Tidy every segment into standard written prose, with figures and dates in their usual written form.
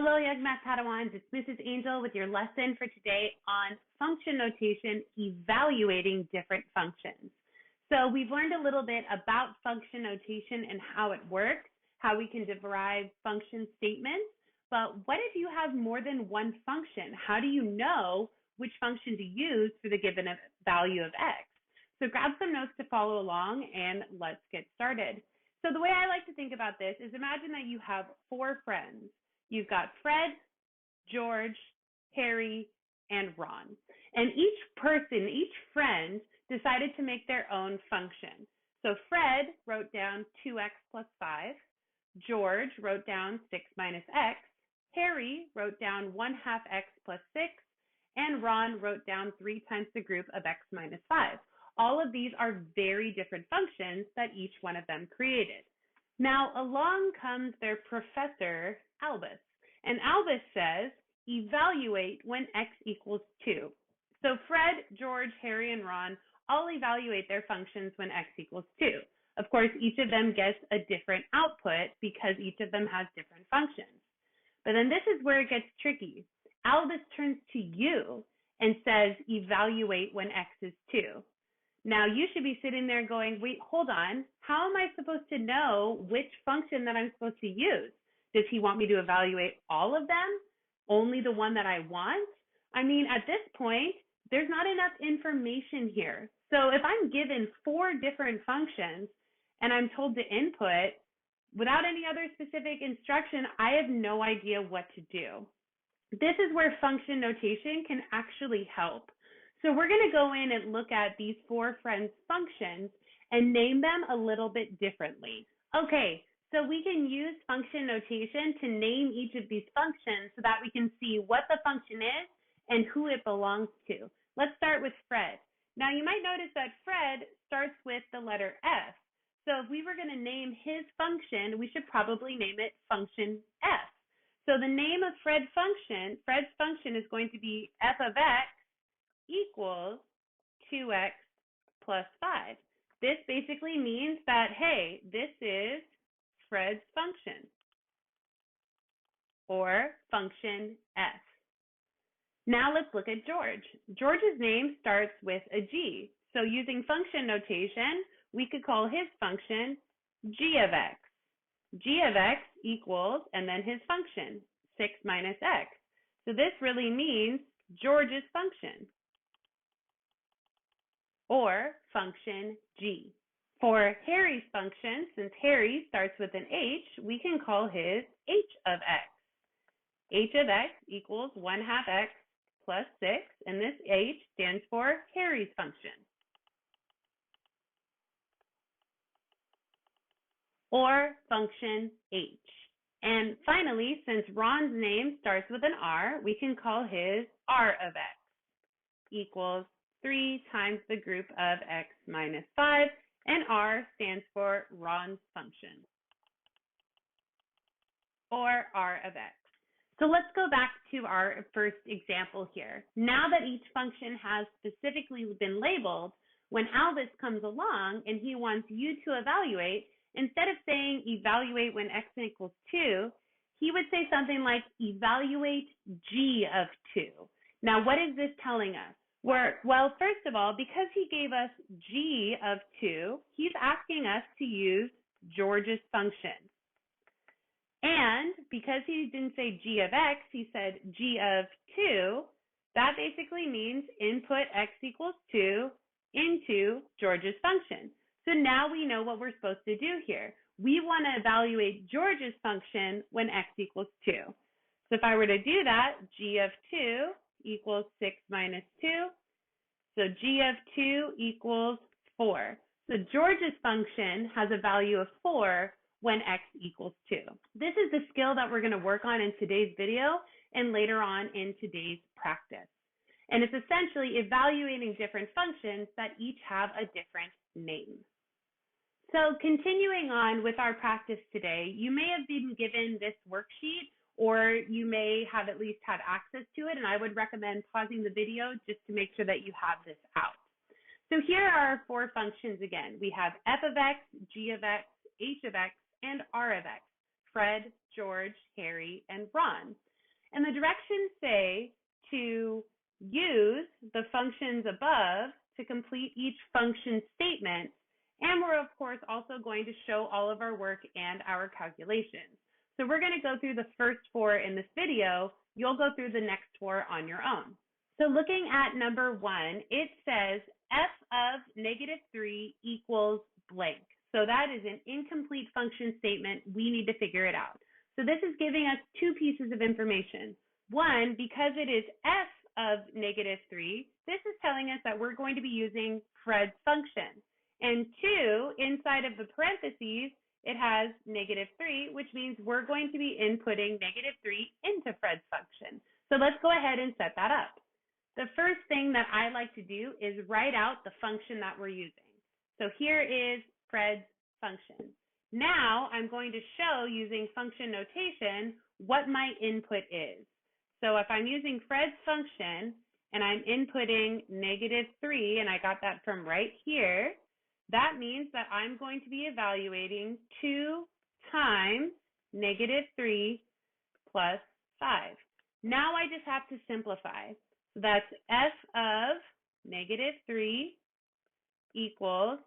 Hello, young math padawans. It's Mrs. Angel with your lesson for today on function notation, evaluating different functions. So we've learned a little bit about function notation and how it works, how we can derive function statements. But what if you have more than one function? How do you know which function to use for the given value of x? So grab some notes to follow along and let's get started. So the way I like to think about this is imagine that you have four friends. You've got Fred, George, Harry, and Ron. And each friend decided to make their own function. So Fred wrote down 2x plus 5. George wrote down 6 minus x. Harry wrote down 1/2 x plus 6. And Ron wrote down 3 times the group of x minus 5. All of these are very different functions that each one of them created. Now, along comes their professor, Albus. And Albus says, evaluate when x equals 2. So Fred, George, Harry, and Ron all evaluate their functions when x equals 2. Of course, each of them gets a different output because each of them has different functions. But then this is where it gets tricky. Albus turns to you and says, evaluate when x is 2. Now, you should be sitting there going, wait, hold on. How am I supposed to know which function that I'm supposed to use? Does he want me to evaluate all of them? Only the one that I want? I mean, at this point, there's not enough information here. So if I'm given 4 different functions and I'm told to input without any other specific instruction, I have no idea what to do. This is where function notation can actually help. So we're going to go in and look at these 4 friends' functions and name them a little bit differently. Okay, so we can use function notation to name each of these functions so that we can see what the function is and who it belongs to. Let's start with Fred. Now you might notice that Fred starts with the letter F. So if we were going to name his function, we should probably name it function F. So the name of Fred's function is going to be f of x equals 2x plus 5. This basically means that, hey, this is Fred's function, or function f. Now let's look at George. George's name starts with a g. So using function notation, we could call his function g of x. G of x equals, and then his function, 6 minus x. So this really means George's function, or function g. For Harry's function, since Harry starts with an h, we can call his h of x. H of x equals 1/2 x plus 6, and this h stands for Harry's function, or function h. And finally, since Ron's name starts with an r, we can call his r of x equals 3 times the group of x minus 5, and r stands for Ron's function, or r of x. So let's go back to our first example here. Now that each function has specifically been labeled, when Albus comes along and he wants you to evaluate, instead of saying evaluate when x equals 2, he would say something like evaluate g of 2. Now, what is this telling us? Well, first of all, because he gave us g of 2, he's asking us to use George's function. And because he didn't say g of x, he said g of 2, that basically means input x equals 2 into George's function. So now we know what we're supposed to do here. We want to evaluate George's function when x equals 2. So if I were to do that, g of 2 equals 6 minus 2. So g of 2 equals 4. So George's function has a value of 4 when x equals 2. This is the skill that we're going to work on in today's video and later on in today's practice. And it's essentially evaluating different functions that each have a different name. So continuing on with our practice today, you may have been given this worksheet, or you may have at least had access to it, and I would recommend pausing the video just to make sure that you have this out. So here are our 4 functions again. We have f of x, g of x, h of x, and r of x, Fred, George, Harry, and Ron. And the directions say to use the functions above to complete each function statement. And we're, of course, also going to show all of our work and our calculations. So we're going to go through the first 4 in this video. You'll go through the next 4 on your own. So looking at number 1, it says f of -3 equals blank. So that is an incomplete function statement. We need to figure it out. So this is giving us 2 pieces of information. One, because it is f of -3, this is telling us that we're going to be using Fred's function. And 2, inside of the parentheses, it has -3, which means we're going to be inputting -3 into Fred's function. So let's go ahead and set that up. The first thing that I like to do is write out the function that we're using. So here is Fred's function. Now I'm going to show using function notation what my input is. So if I'm using Fred's function and I'm inputting -3, and I got that from right here, that means that I'm going to be evaluating 2 times -3 plus 5. Now I just have to simplify. So that's f of -3 equals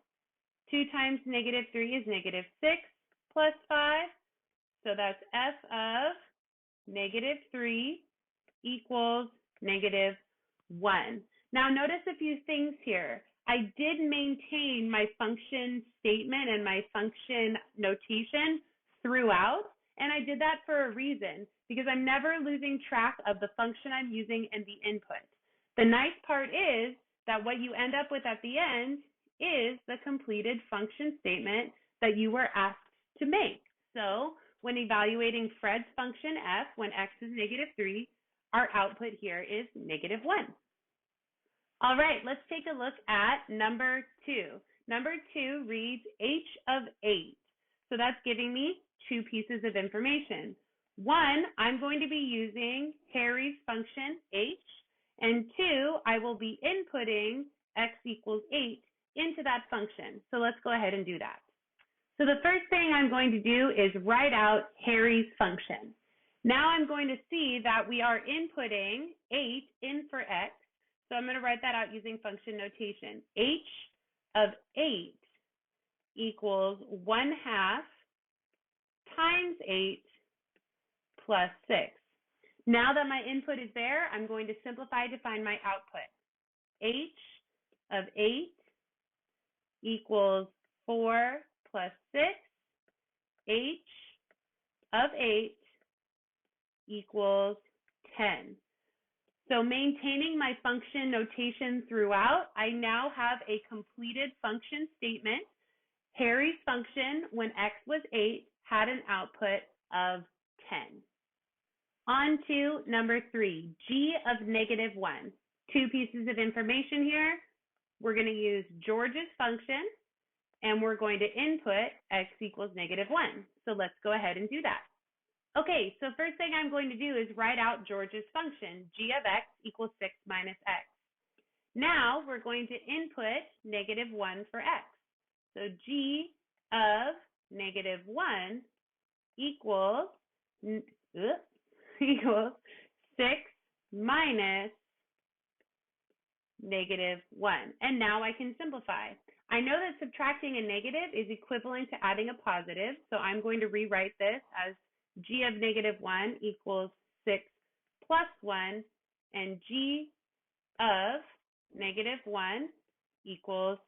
2 times -3 is -6 plus 5. So that's f of -3 equals -1. Now notice a few things here. I did maintain my function statement and my function notation throughout, and I did that for a reason, because I'm never losing track of the function I'm using and the input. The nice part is that what you end up with at the end is the completed function statement that you were asked to make. So when evaluating Fred's function f when x is -3, our output here is -1. All right, let's take a look at number 2. Number 2 reads h of 8. So that's giving me 2 pieces of information. One, I'm going to be using Harry's function h, and 2, I will be inputting x equals 8 into that function. So let's go ahead and do that. So the first thing I'm going to do is write out Harry's function. Now I'm going to see that we are inputting 8 in for x. So I'm going to write that out using function notation. H of 8 equals 1/2 times 8 plus 6. Now that my input is there, I'm going to simplify to find my output. H of 8 equals 4 plus 6. H of 8 equals 10. So maintaining my function notation throughout, I now have a completed function statement. Harry's function, when x was 8, had an output of 10. On to number 3, g of -1. 2 pieces of information here. We're going to use George's function, and we're going to input x equals -1. So let's go ahead and do that. Okay, so first thing I'm going to do is write out George's function, g of x equals 6 minus x. Now we're going to input -1 for x. So g of -1 equals 6 minus -1. And now I can simplify. I know that subtracting a negative is equivalent to adding a positive, so I'm going to rewrite this as g of -1 equals 6 plus 1, and g of -1 equals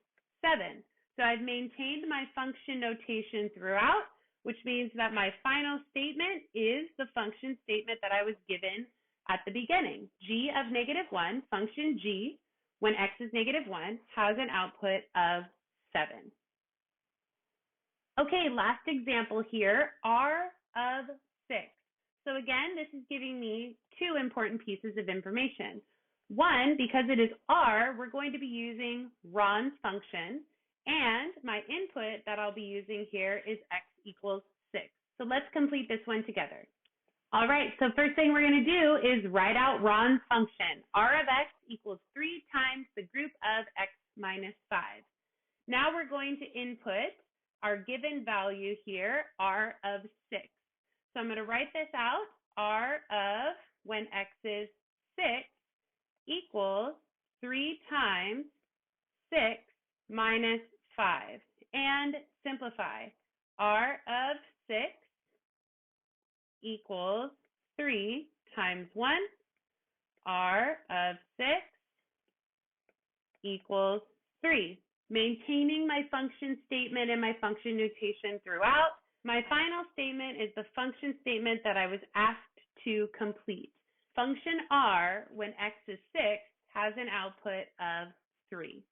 7. So I've maintained my function notation throughout, which means that my final statement is the function statement that I was given at the beginning. G of -1, function g, when x is -1, has an output of 7. Okay, last example here, r of 6. So again, this is giving me 2 important pieces of information. One, because it is r, we're going to be using Ron's function, and my input that I'll be using here is x equals 6. So let's complete this one together. All right, so first thing we're going to do is write out Ron's function. R of x equals 3 times the group of x minus 5. Now we're going to input our given value here, r of 6. So I'm going to write this out, r of when x is 6 equals 3 times 6 minus 5. And simplify. R of 6 equals 3 times 1. R of 6 equals 3. Maintaining my function statement and my function notation throughout. My final statement is the function statement that I was asked to complete. Function R, when x is 6, has an output of 3.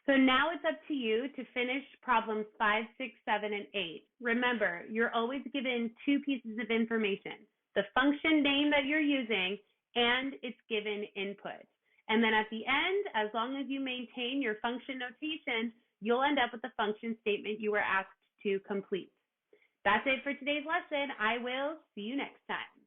So now it's up to you to finish problems 5, 6, 7, and 8. Remember, you're always given 2 pieces of information, the function name that you're using and its given input. And then at the end, as long as you maintain your function notation, you'll end up with the function statement you were asked to complete. That's it for today's lesson. I will see you next time.